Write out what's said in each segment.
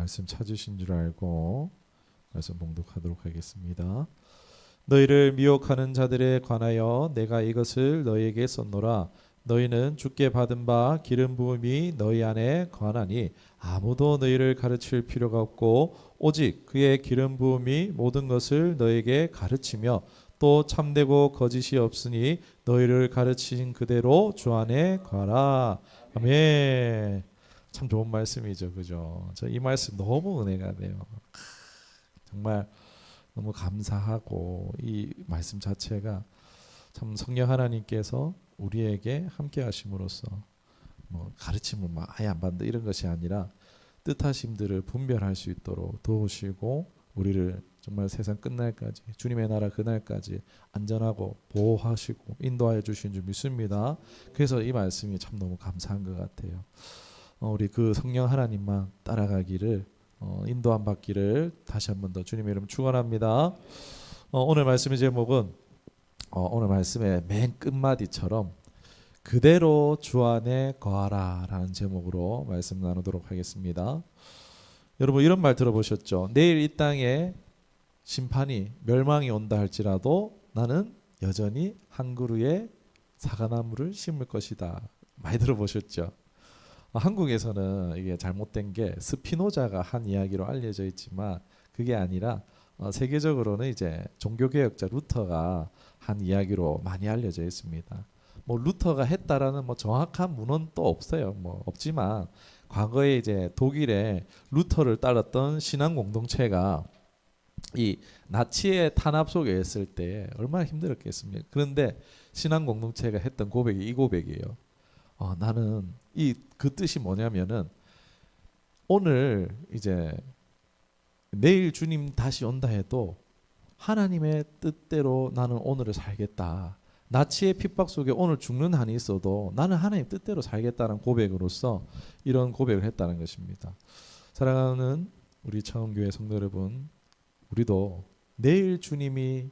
말씀 찾으신 줄 알고 말씀 봉독하도록 하겠습니다. 너희를 미혹하는 자들에 관하여 내가 이것을 너희에게 썼노라. 너희는 주께 받은 바 기름 부음이 너희 안에 관하니 아무도 너희를 가르칠 필요가 없고 오직 그의 기름 부음이 모든 것을 너희에게 가르치며 또 참되고 거짓이 없으니 너희를 가르친 그대로 주 안에 거하라. 아멘. 참 좋은 말씀이죠, 그죠? 저 이 말씀 너무 은혜가 돼요. 정말 너무 감사하고 이 말씀 자체가 참 성령 하나님께서 우리에게 함께 하심으로써 뭐 가르침을 막 아예 안 받는다 이런 것이 아니라 뜻하심들을 분별할 수 있도록 도우시고 우리를 정말 세상 끝날까지 주님의 나라 그날까지 안전하고 보호하시고 인도하여 주신 줄 믿습니다. 그래서 이 말씀이 참 너무 감사한 것 같아요. 우리 그 성령 하나님만 따라가기를 인도함 받기를 다시 한 번 더 주님의 이름 축원합니다. 오늘 말씀의 제목은 오늘 말씀의 맨 끝마디처럼 그대로 주 안에 거하라 라는 제목으로 말씀 나누도록 하겠습니다. 여러분 이런 말 들어보셨죠? 내일 이 땅에 심판이 멸망이 온다 할지라도 나는 여전히 한 그루의 사과나무를 심을 것이다. 많이 들어보셨죠? 한국에서는 이게 잘못된 게 스피노자가 한 이야기로 알려져 있지만 그게 아니라 세계적으로는 이제 종교개혁자 루터가 한 이야기로 많이 알려져 있습니다. 뭐 루터가 했다라는 뭐 정확한 문헌 또 없어요. 뭐 없지만 과거에 이제 독일에 루터를 따랐던 신앙 공동체가 이 나치의 탄압 속에 있을 때 얼마나 힘들었겠습니까? 그런데 신앙 공동체가 했던 고백이 이 고백이에요. 나는 그 뜻이 뭐냐면은 오늘 이제 내일 주님 다시 온다 해도 하나님의 뜻대로 나는 오늘을 살겠다. 나치의 핍박 속에 오늘 죽는 한이 있어도 나는 하나님 뜻대로 살겠다는 고백으로서 이런 고백을 했다는 것입니다. 사랑하는 우리 차원교회 성도 여러분, 우리도 내일 주님이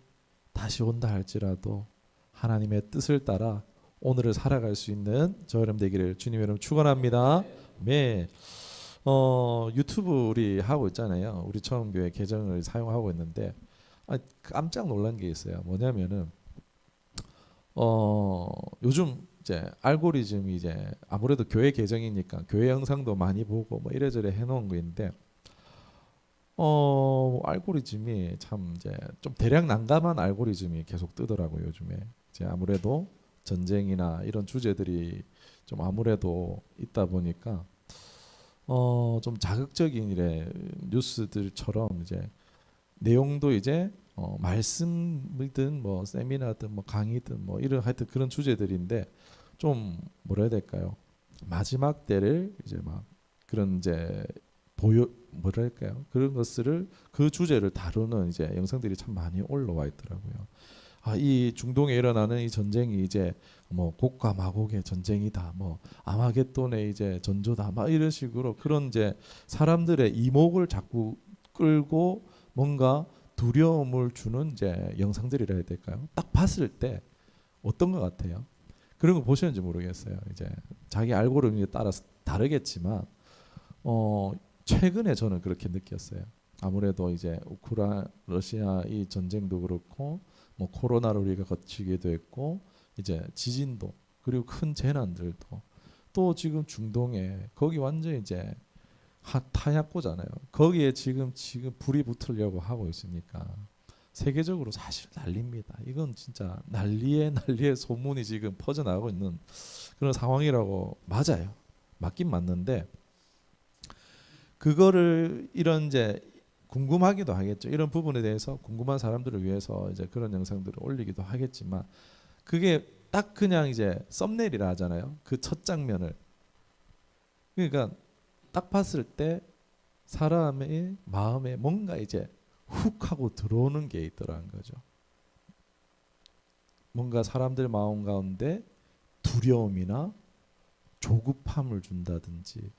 다시 온다 할지라도 하나님의 뜻을 따라 오늘을 살아갈 수 있는 저 여러분 되기를 주님 여러분 축원합니다. 네. 유튜브 우리 하고 있잖아요. 우리 처음교회 계정을 사용하고 있는데 깜짝 놀란 게 있어요. 뭐냐면은 요즘 이제 알고리즘이 이제 아무래도 교회 계정이니까 교회 영상도 많이 보고 뭐 이래저래 해놓은 거 있는데 알고리즘이 참 이제 좀 대략 난감한 알고리즘이 계속 뜨더라고요. 요즘에 이제 아무래도 전쟁이나 이런 주제들이 좀 아무래도 있다 보니까 좀 자극적인 이래 뉴스들처럼 이제 내용도 이제 말씀이든 뭐 세미나든 뭐 강의든 뭐 이런 하여튼 그런 주제들인데 좀 뭐라 해야 될까요? 마지막 때를 이제 막 그런 이제 뭐랄까요? 그런 것들을 그 주제를 다루는 이제 영상들이 참 많이 올라와 있더라고요. 이 중동에 일어나는 이 전쟁이 이제 뭐 곡과 마곡의 전쟁이다, 뭐 아마겟돈의 이제 전조다, 막 이런 식으로 그런 이제 사람들의 이목을 자꾸 끌고 뭔가 두려움을 주는 이제 영상들이라 해야 될까요? 딱 봤을 때 어떤 것 같아요? 그런 거 보셨는지 모르겠어요. 이제 자기 알고리즘에 따라서 다르겠지만 최근에 저는 그렇게 느꼈어요. 아무래도 이제 러시아 이 전쟁도 그렇고 뭐 코로나를 우리가 거치기도 했고 이제 지진도 그리고 큰 재난들도 또 지금 중동에 거기 완전 이제 타약고잖아요. 거기에 지금 불이 붙으려고 하고 있으니까 세계적으로 사실 난리입니다. 이건 진짜 난리의 소문이 지금 퍼져나가고 있는 그런 상황이라고 맞아요. 맞긴 맞는데 그거를 이런 이제 궁금하기도 하겠죠. 이런 부분에 대해서 궁금한 사람들을 위해서 이제 그런 영상들을 올리기도 하겠지만 그게 딱 그냥 이제 썸네일이라 하잖아요. 그 첫 장면을. 그러니까 딱 봤을 때 사람의 마음에 뭔가 이제 훅 하고 들어오는 게 있더라는 거죠. 뭔가 사람들 마음 가운데 두려움이나 조급함을 준다든지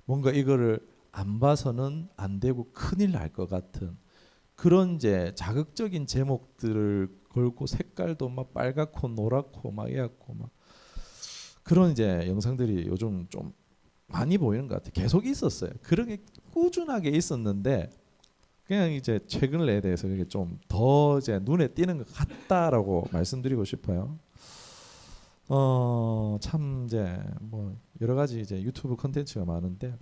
뭔가 이거를 안 봐서는 안 되고 큰일 날 것 같은 그런 이제 자극적인 제목들을 걸고 색깔도 막 빨갛고 노랗고 막 해갖고 막 그런 이제 영상들이 요즘 좀 많이 보이는 것 같아요. 계속 있었어요. 그런 게 꾸준하게 있었는데 그냥 이제 최근에 대해서 이게 좀 더 이제 눈에 띄는 것 같다라고 말씀드리고 싶어요. 참 이제 뭐 여러 가지 이제 유튜브 컨텐츠가 많은데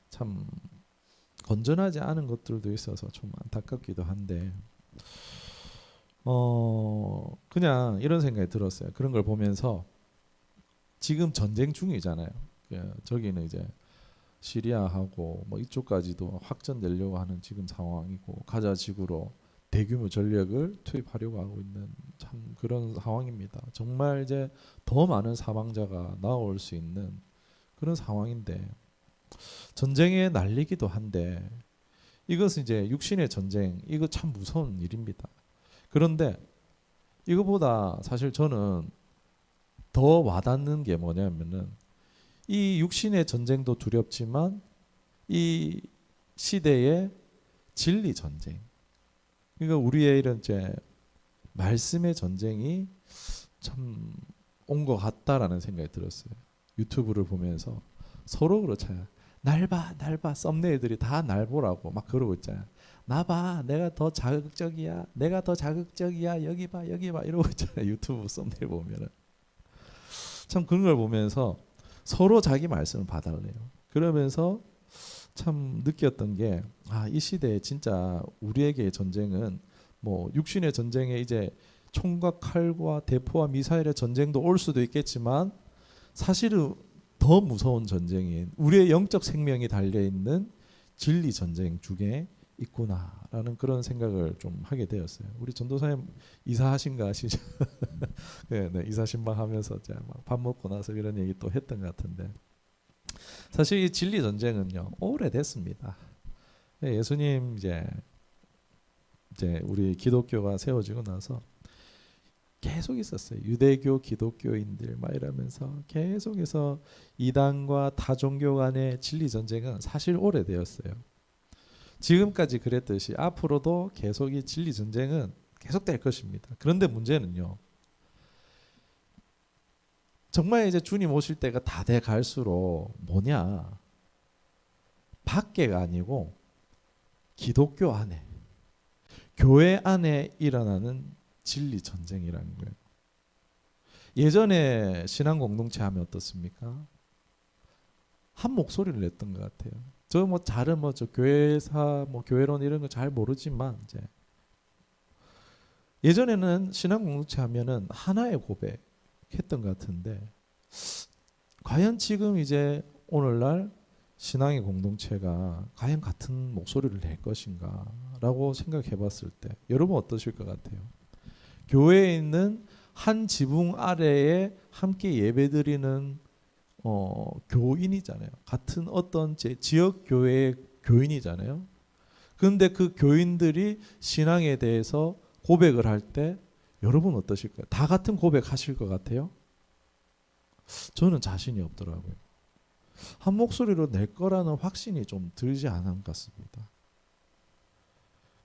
참 건전하지 않은 것들도 있어서 좀 안타깝기도 한데 그냥 이런 생각이 들었어요. 그런 걸 보면서 지금 전쟁 중이잖아요. 저기는 이제 시리아하고 뭐 이쪽까지도 확전되려고 하는 지금 상황이고 가자 지구로 대규모 전력을 투입하려고 하고 있는 참 그런 상황입니다. 정말 이제 더 많은 사망자가 나올 수 있는 그런 상황인데 전쟁에 날리기도 한데 이것은 이제 육신의 전쟁 이거 참 무서운 일입니다. 그런데 이거보다 사실 저는 더 와닿는 게 뭐냐면은 이 육신의 전쟁도 두렵지만 이 시대의 진리 전쟁. 그러니까 우리의 이런 이제 말씀의 전쟁이 참 온 것 같다라는 생각이 들었어요. 유튜브를 보면서 서로 그렇잖아요. 날 봐, 날 봐. 썸네일들이 다 날 보라고 막 그러고 있잖아요. 나 봐, 내가 더 자극적이야. 내가 더 자극적이야. 여기 봐, 여기 봐. 이러고 있잖아요. 유튜브 썸네일 보면은. 참 그런 걸 보면서 서로 자기 말씀을 봐달래요. 그러면서 참 느꼈던 게 이 시대에 진짜 우리에게의 전쟁은 뭐 육신의 전쟁에 이제 총과 칼과 대포와 미사일의 전쟁도 올 수도 있겠지만 사실은 더 무서운 전쟁인 우리의 영적 생명이 달려 있는 진리 전쟁 중에 있구나라는 그런 생각을 좀 하게 되었어요. 우리 전도사님 이사하신 거 아시죠? 네, 이사 신방하면서 밥 먹고 나서 이런 얘기 또 했던 것 같은데 사실 이 진리 전쟁은요 오래됐습니다. 예수님 이제 우리 기독교가 세워지고 나서 계속 있었어요. 유대교 기독교인들 막 이러면서 계속해서 이단과 다종교 간의 진리 전쟁은 사실 오래되었어요. 지금까지 그랬듯이 앞으로도 계속 이 진리 전쟁은 계속될 것입니다. 그런데 문제는요. 정말 이제 주님 오실 때가 다 돼 갈수록 뭐냐? 밖에가 아니고 기독교 안에, 교회 안에 일어나는 진리 전쟁이라는 거예요. 예전에 신앙 공동체 하면 어떻습니까? 한 목소리를 냈던 것 같아요. 저 뭐 잘은 저 교회사 뭐 교회론 이런 거 잘 모르지만 이제 예전에는 신앙 공동체 하면은 하나의 고백했던 것 같은데 과연 지금 이제 오늘날 신앙의 공동체가 과연 같은 목소리를 낼 것인가라고 생각해 봤을 때 여러분 어떠실 것 같아요? 교회에 있는 한 지붕 아래에 함께 예배드리는 교인이잖아요. 같은 어떤 지역 교회의 교인이잖아요. 그런데 그 교인들이 신앙에 대해서 고백을 할 때 여러분 어떠실까요? 다 같은 고백하실 것 같아요? 저는 자신이 없더라고요. 한 목소리로 낼 거라는 확신이 좀 들지 않은 것 같습니다.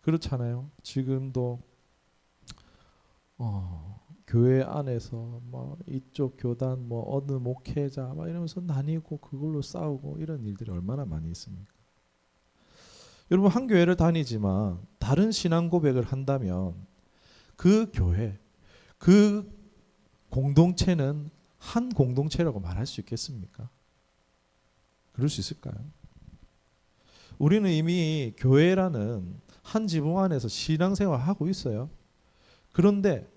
그렇잖아요. 지금도 교회 안에서 뭐 이쪽 교단 뭐 어느 목회자 막 이러면서 나뉘고 그걸로 싸우고 이런 일들이 얼마나 많이 있습니까? 여러분 한 교회를 다니지만 다른 신앙 고백을 한다면 그 교회, 그 공동체는 한 공동체라고 말할 수 있겠습니까? 그럴 수 있을까요? 우리는 이미 교회라는 한 지붕 안에서 신앙생활을 하고 있어요. 그런데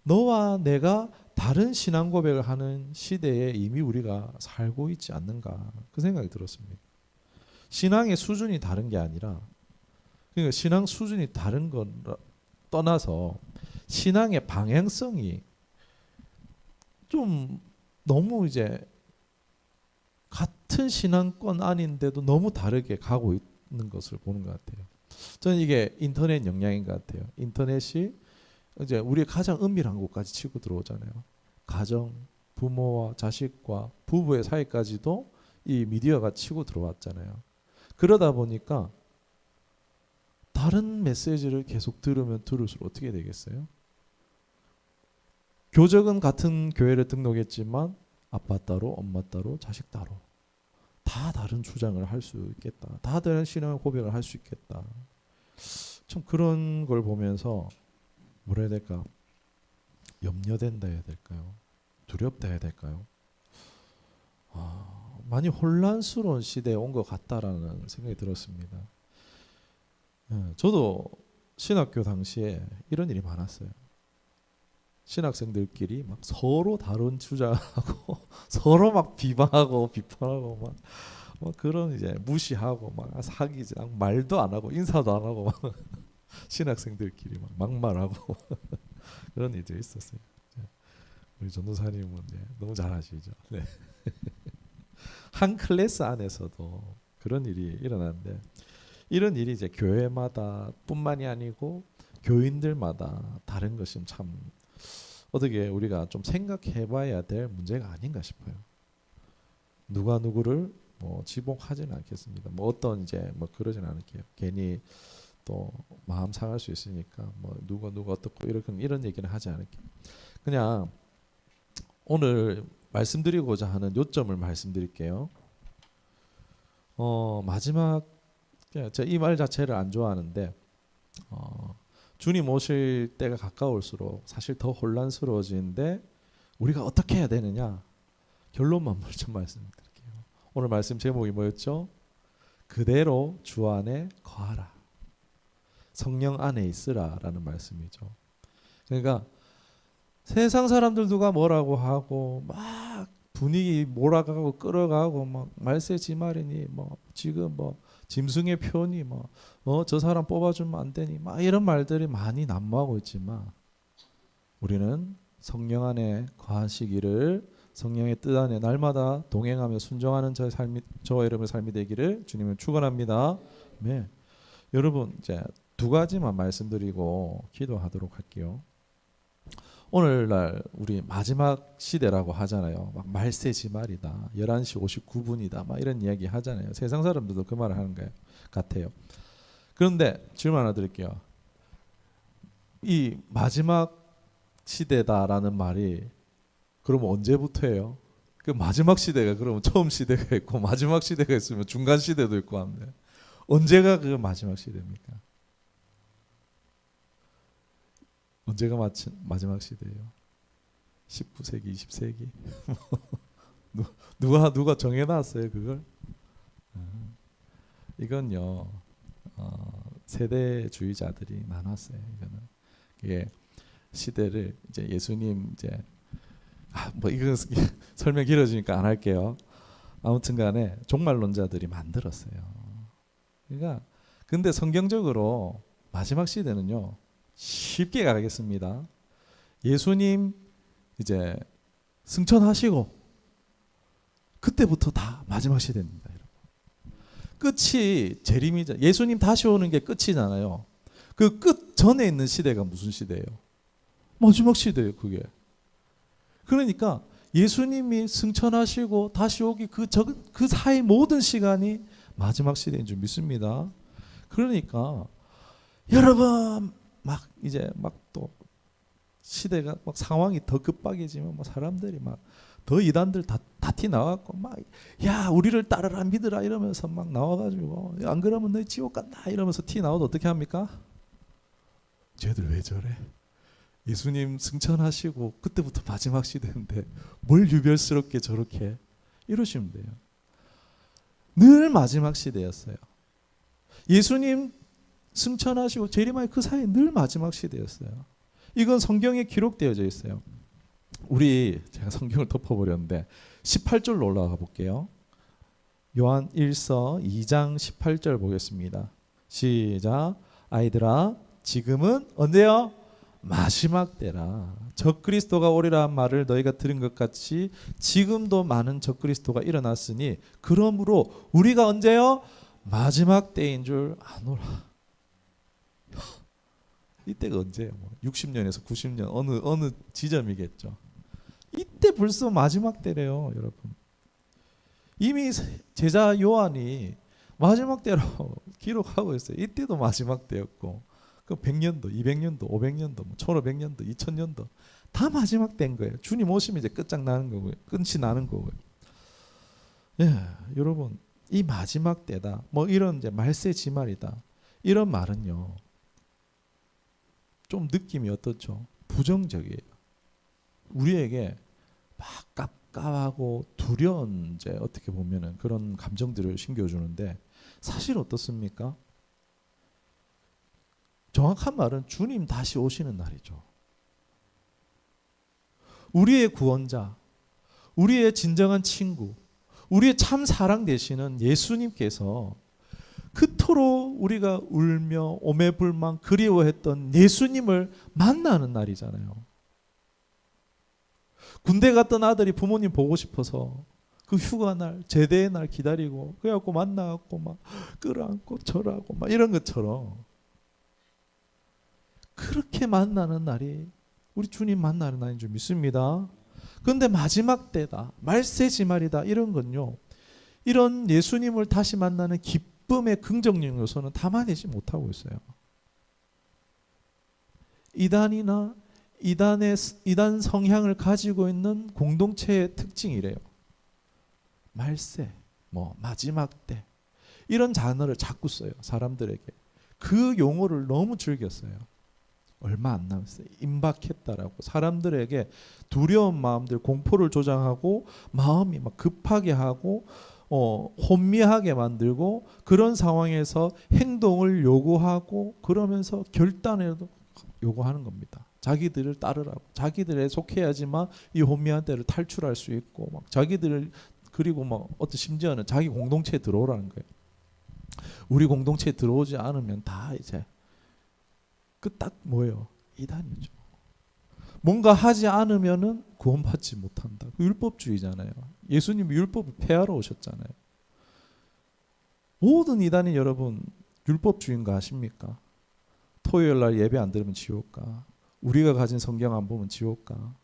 너와 내가 다른 신앙 고백을 하는 시대에 이미 우리가 살고 있지 않는가 그 생각이 들었습니다. 신앙의 수준이 다른 게 아니라 그러니까 신앙 수준이 다른 건 떠나서 신앙의 방향성이 좀 너무 이제 같은 신앙권 아닌데도 너무 다르게 가고 있는 것을 보는 것 같아요. 저는 이게 인터넷 영향인 것 같아요. 인터넷이 이제 우리의 가장 은밀한 곳까지 치고 들어오잖아요. 가정, 부모와 자식과 부부의 사이까지도 이 미디어가 치고 들어왔잖아요. 그러다 보니까 다른 메시지를 계속 들으면 들을수록 어떻게 되겠어요? 교적은 같은 교회를 등록했지만 아빠 따로 엄마 따로 자식 따로 다 다 다른 주장을 할 수 있겠다. 다 다른 신앙 고백을 할 수 있겠다. 참 그런 걸 보면서 뭐라 해야 될까? 염려된다 해야 될까요? 두렵다 해야 될까요? 많이 혼란스러운 시대에 온 것 같다라는 생각이 들었습니다. 저도 신학교 당시에 이런 일이 많았어요. 신학생들끼리 막 서로 다른 주장하고 서로 막 비방하고 비판하고 막 그런 이제 무시하고 막 사귀지 말도 안 하고 인사도 안 하고 막 신학생들끼리 막 막말하고 그런 일들이 있었어요. 우리 전도사님은 너무 잘 아시죠? 네. 한 클래스 안에서도 그런 일이 일어나는데 이런 일이 이제 교회마다 뿐만이 아니고 교인들마다 다른 것은 참 어떻게 우리가 좀 생각해봐야 될 문제가 아닌가 싶어요. 누가 누구를 뭐 지목하지는 않겠습니다. 뭐 어떤 이제 뭐 그러진 않을게요. 괜히 또 마음 상할 수 있으니까 뭐 누가 어떻고 이런 얘기는 하지 않을게요. 그냥 오늘 말씀드리고자 하는 요점을 말씀드릴게요. 마지막 제가 이 말 자체를 안 좋아하는데 주님 오실 때가 가까울수록 사실 더 혼란스러워지는데 우리가 어떻게 해야 되느냐? 결론만 먼저 말씀드릴게요. 오늘 말씀 제목이 뭐였죠? 그대로 주 안에 거하라. 성령 안에 있으라라는 말씀이죠. 그러니까 세상 사람들 누가 뭐라고 하고 막 분위기 몰아가고 끌어가고 막 말세지말이니 뭐 지금 뭐 짐승의 표니 뭐 저 사람 뽑아주면 안 되니 막 이런 말들이 많이 난무하고 있지만 우리는 성령 안에 거하시기를 성령의 뜻 안에 날마다 동행하며 순종하는 저와 여러분의 삶이 되기를 주님을 축원합니다. 네. 여러분 이제 두 가지만 말씀드리고 기도하도록 할게요. 오늘날 우리 마지막 시대라고 하잖아요. 막 말세지말이다. 11시 59분이다. 막 이런 이야기 하잖아요. 세상 사람들도 그 말을 하는 것 같아요. 그런데 질문 하나 드릴게요. 이 마지막 시대다라는 말이 그러면 언제부터예요? 그 마지막 시대가 그러면 처음 시대가 있고 마지막 시대가 있으면 중간 시대도 있고 한데 언제가 그 마지막 시대입니까? 언제가 마지막 시대예요? 19세기, 20세기? 누가 정해놨어요 그걸? 이건요 세대주의자들이 많았어요. 이거는 이게 시대를 이제 예수님 이제 뭐 이거 설명 길어지니까 안 할게요. 아무튼간에 종말론자들이 만들었어요. 그러니까 근데 성경적으로 마지막 시대는요. 쉽게 가겠습니다. 예수님 이제 승천하시고 그때부터 다 마지막 시대입니다. 여러분. 끝이 재림이죠. 예수님 다시 오는 게 끝이잖아요. 그 끝 전에 있는 시대가 무슨 시대예요? 마지막 시대예요. 그게. 그러니까 예수님이 승천하시고 다시 오기 그 사이 모든 시간이 마지막 시대인 줄 믿습니다. 그러니까 여러분 막 이제 막 또 시대가 막 상황이 더 급박해지면 뭐 사람들이 막 더 이단들 다 티 나와갖고 막 야 우리를 따르라 믿으라 이러면서 막 나와가지고 안 그러면 너희 지옥 간다 이러면서 티 나와도 어떻게 합니까? 쟤들 왜 저래? 예수님 승천하시고 그때부터 마지막 시대인데 뭘 유별스럽게 저렇게 이러시면 돼요. 늘 마지막 시대였어요. 예수님 승천하시고 재림하의 그 사이 늘 마지막 시대였어요. 이건 성경에 기록되어져 있어요. 제가 성경을 덮어버렸는데 18절로 올라가 볼게요. 요한 1서 2장 18절 보겠습니다. 시작. 아이들아 지금은 언제요? 마지막 때라. 적그리스도가 오리라 한 말을 너희가 들은 것 같이 지금도 많은 적그리스도가 일어났으니 그러므로 우리가 언제요? 마지막 때인 줄 아노라. 이때가 언제예요? 60년에서 90년 어느 지점이겠죠. 이때 벌써 마지막 때래요, 여러분. 이미 제자 요한이 마지막 때라고 기록하고 있어요. 이때도 마지막 때였고, 그 100년도, 200년도, 500년도, 1500년도, 2000년도 다 마지막 때인 거예요. 주님 오시면 이제 끝장 나는 거고요. 끝이 나는 거고요. 예, 여러분 이 마지막 때다. 뭐 이런 이제 말세지말이다. 이런 말은요. 좀 느낌이 어떻죠? 부정적이에요. 우리에게 막 깝깝하고 두려운 이제 어떻게 보면은 그런 감정들을 심겨주는데 사실 어떻습니까? 정확한 말은 주님 다시 오시는 날이죠. 우리의 구원자, 우리의 진정한 친구, 우리의 참 사랑 되시는 예수님께서 그토록 우리가 울며 오매불망 그리워했던 예수님을 만나는 날이잖아요. 군대 갔던 아들이 부모님 보고 싶어서 그 휴가 날, 제대의 날 기다리고 그래갖고 만나갖고 막 끌어안고 절하고 막 이런 것처럼 그렇게 만나는 날이 우리 주님 만나는 날인 줄 믿습니다. 그런데 마지막 때다, 말세지말이다 이런 건요. 이런 예수님을 다시 만나는 기쁨의 긍정적 요소는 담아내지 못하고 있어요. 이단이나 이단 성향을 가지고 있는 공동체의 특징이래요. 말세, 뭐 마지막 때 이런 단어를 자꾸 써요. 사람들에게. 그 용어를 너무 즐겼어요. 얼마 안 남았어요. 임박했다라고 사람들에게 두려운 마음들, 공포를 조장하고 마음이 막 급하게 하고 혼미하게 만들고 그런 상황에서 행동을 요구하고 그러면서 결단을 요구하는 겁니다. 자기들을 따르라고. 자기들에 속해야지만 이 혼미한 때를 탈출할 수 있고 막 자기들을 그리고 막 어떤 심지어는 자기 공동체에 들어오라는 거예요. 우리 공동체에 들어오지 않으면 다 이제 그 딱 뭐예요? 이단이죠. 뭔가 하지 않으면은 구원받지 못한다. 그 율법주의잖아요. 예수님이 율법을 폐하러 오셨잖아요. 모든 이단이 여러분 율법주의인 거 아십니까? 토요일 날 예배 안 들으면 지옥 가. 우리가 가진 성경 안 보면 지옥 가.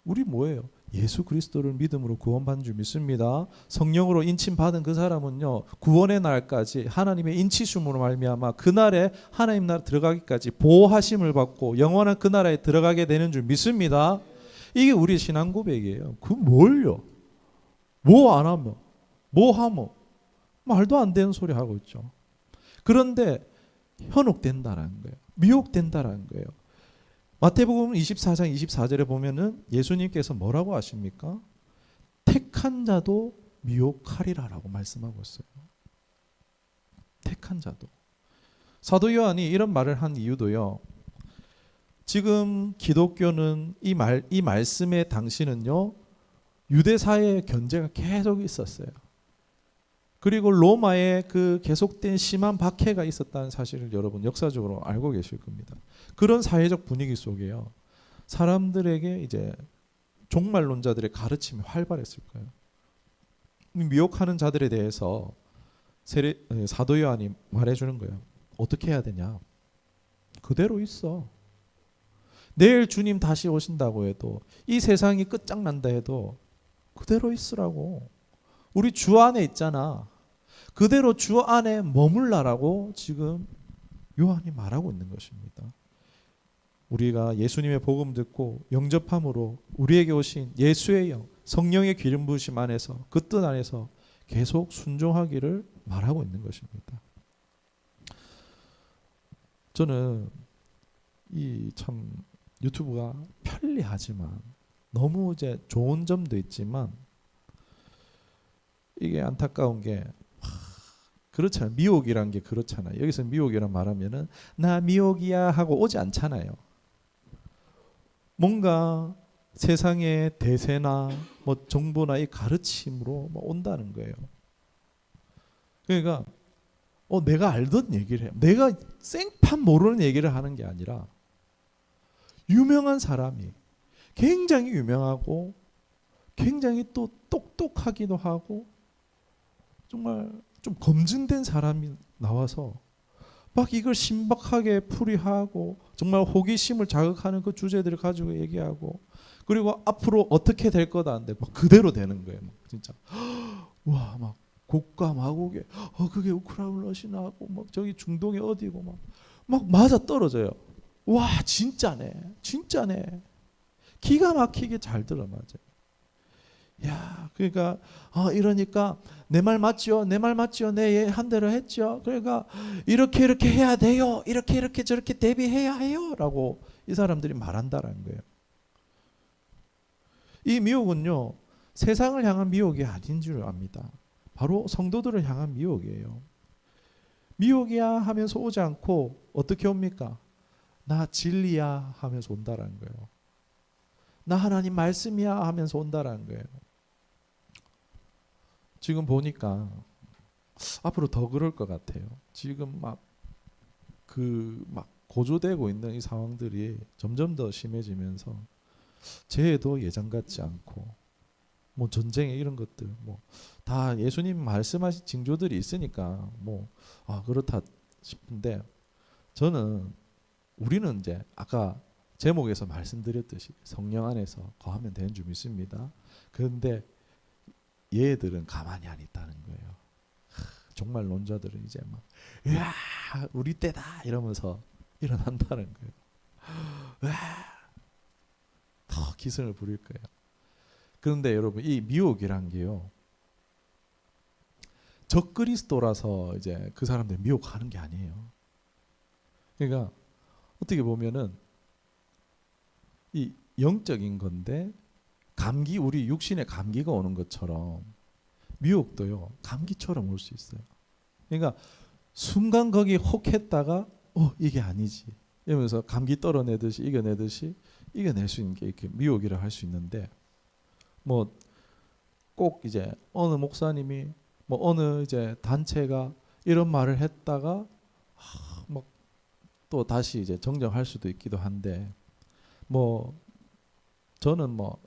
우리 뭐예요? 예수 그리스도를 믿음으로 구원받는 줄 믿습니다. 성령으로 인침받은 그 사람은요, 구원의 날까지 하나님의 인치심으로 말미암아 그 날에 하나님 나라 들어가기까지 보호하심을 받고 영원한 그 나라에 들어가게 되는 줄 믿습니다. 이게 우리 신앙 고백이에요. 그 뭘요? 뭐 안 하면, 뭐 하면 말도 안 되는 소리 하고 있죠. 그런데 현혹된다라는 거예요. 미혹된다라는 거예요. 마태복음 24장 24절에 보면은 예수님께서 뭐라고 하십니까? 택한 자도 미혹하리라라고 말씀하고 있어요. 택한 자도. 사도 요한이 이런 말을 한 이유도요. 지금 기독교는 이 말씀의 당시는요. 유대 사회의 견제가 계속 있었어요. 그리고 로마에 그 계속된 심한 박해가 있었다는 사실을 여러분 역사적으로 알고 계실 겁니다. 그런 사회적 분위기 속에요. 사람들에게 이제 종말론자들의 가르침이 활발했을 거예요. 미혹하는 자들에 대해서 사도 요한이 말해주는 거예요. 어떻게 해야 되냐? 그대로 있어. 내일 주님 다시 오신다고 해도 이 세상이 끝장난다 해도 그대로 있으라고. 우리 주 안에 있잖아. 그대로 주 안에 머물라라고 지금 요한이 말하고 있는 것입니다. 우리가 예수님의 복음 듣고 영접함으로 우리에게 오신 예수의 영, 성령의 기름 부으심 안에서 그 뜻 안에서 계속 순종하기를 말하고 있는 것입니다. 저는 이 참 유튜브가 편리하지만 너무 이제 좋은 점도 있지만 이게 안타까운 게 그렇잖아요. 미혹이란 게 그렇잖아요. 여기서 미혹이란 말하면은 나 미혹이야 하고 오지 않잖아요. 뭔가 세상의 대세나 뭐 정보나 이 가르침으로 온다는 거예요. 그러니까 내가 알던 얘기를 해요. 내가 생판 모르는 얘기를 하는 게 아니라 유명한 사람이 굉장히 유명하고 굉장히 또 똑똑하기도 하고 정말 좀 검증된 사람이 나와서 막 이걸 신박하게 풀이하고 정말 호기심을 자극하는 그 주제들을 가지고 얘기하고 그리고 앞으로 어떻게 될 거다는데 막 그대로 되는 거예요. 막 진짜 와 막 곡과 마곡에 그게 우크라이나 러시아고 막 저기 중동에 어디고 막 맞아 떨어져요. 와 진짜네, 진짜네. 기가 막히게 잘 들어 맞아요. 야, 그러니까 이러니까 내 말 맞죠? 내 말 맞죠? 내 한 대로 했죠? 그러니까 이렇게 이렇게 해야 돼요. 이렇게 이렇게 저렇게 대비해야 해요라고 이 사람들이 말한다라는 거예요. 이 미혹은요, 세상을 향한 미혹이 아닌 줄 압니다. 바로 성도들을 향한 미혹이에요. 미혹이야 하면서 오지 않고 어떻게 옵니까? 나 진리야 하면서 온다라는 거예요. 나 하나님 말씀이야 하면서 온다라는 거예요. 지금 보니까 앞으로 더 그럴 것 같아요. 지금 막 고조되고 있는 이 상황들이 점점 더 심해지면서 재해도 예전 같지 않고 뭐 전쟁에 이런 것들 뭐 다 예수님 말씀하신 징조들이 있으니까 뭐 그렇다 싶은데, 저는 우리는 이제 아까 제목에서 말씀드렸듯이 성령 안에서 거하면 되는 줄 믿습니다. 그런데 얘들은 가만히 안 있다는 거예요. 정말 논자들은 이제 막 으아 우리 때다 이러면서 일어난다는 거예요. 으아 더 기승을 부릴 거예요. 그런데 여러분, 이 미혹이란 게요, 적그리스도라서 이제 그 사람들 미혹하는 게 아니에요. 그러니까 어떻게 보면은 이 영적인 건데, 감기, 우리 육신에 감기가 오는 것처럼 미혹도요 감기처럼 올 수 있어요. 그러니까 순간 거기 혹했다가 이게 아니지 이러면서 감기 떨어내듯이 이겨내듯이 이겨낼 수 있는 게 이렇게 미혹이라 할 수 있는데, 뭐 꼭 이제 어느 목사님이 뭐 어느 이제 단체가 이런 말을 했다가 막 또 다시 이제 정정할 수도 있기도 한데, 뭐 저는 뭐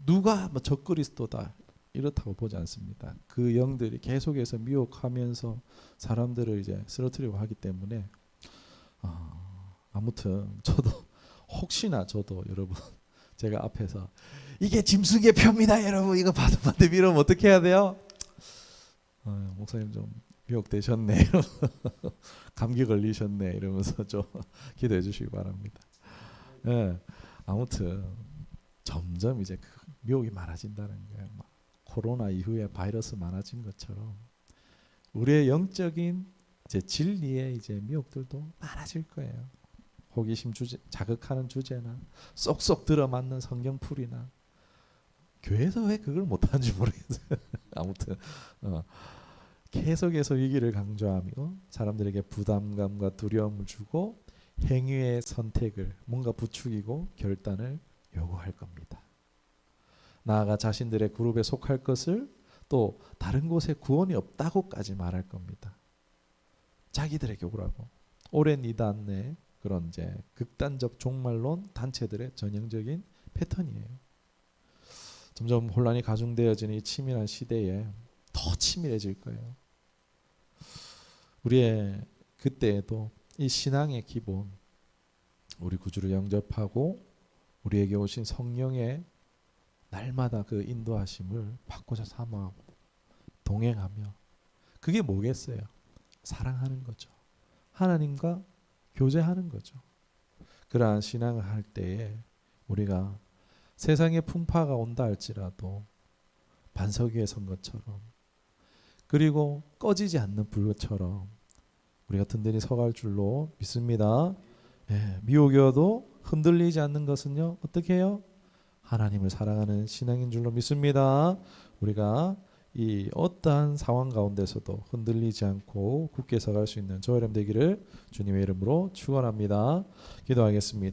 누가 뭐 적그리스도다 이렇다고 보지 않습니다. 그 영들이 계속해서 미혹하면서 사람들을 이제 쓰러뜨리고 하기 때문에 아무튼 저도 혹시나 저도 여러분 제가 앞에서 이게 짐승의 표입니다 여러분 이거 받으면 이러면 어떻게 해야 돼요? 목사님 좀 미혹되셨네 감기 걸리셨네 이러면서 좀 기도해 주시기 바랍니다. 예, 아무튼 점점 이제 그 미혹이 많아진다는 거예요. 막 코로나 이후에 바이러스 많아진 것처럼 우리의 영적인 이제 진리의 이제 미혹들도 많아질 거예요. 호기심 주제, 자극하는 주제나 쏙쏙 들어맞는 성경풀이나, 교회에서 왜 그걸 못하는지 모르겠어요. 아무튼 계속해서 위기를 강조하며 사람들에게 부담감과 두려움을 주고 행위의 선택을 뭔가 부추기고 결단을 요구할 겁니다. 나아가 자신들의 그룹에 속할 것을 또 다른 곳에 구원이 없다고까지 말할 겁니다. 자기들에게 오라고. 오랜 이단의 그런 이제 극단적 종말론 단체들의 전형적인 패턴이에요. 점점 혼란이 가중되어지는 이 치밀한 시대에 더 치밀해질 거예요. 우리의 그때에도 이 신앙의 기본, 우리 구주를 영접하고 우리에게 오신 성령의 날마다 그 인도하심을 받고자 삼아하고 동행하며, 그게 뭐겠어요? 사랑하는 거죠. 하나님과 교제하는 거죠. 그러한 신앙을 할 때에 우리가 세상의 풍파가 온다 할지라도 반석 위에 선 것처럼, 그리고 꺼지지 않는 불처럼 우리가 든든히 서갈 줄로 믿습니다. 미혹이 와도 흔들리지 않는 것은요 어떻게 해요? 하나님을 사랑하는 신앙인 줄로 믿습니다. 우리가 이 어떠한 상황 가운데서도 흔들리지 않고 굳게 서갈 수 있는 저와 여러분 되기를 주님의 이름으로 축원합니다. 기도하겠습니다.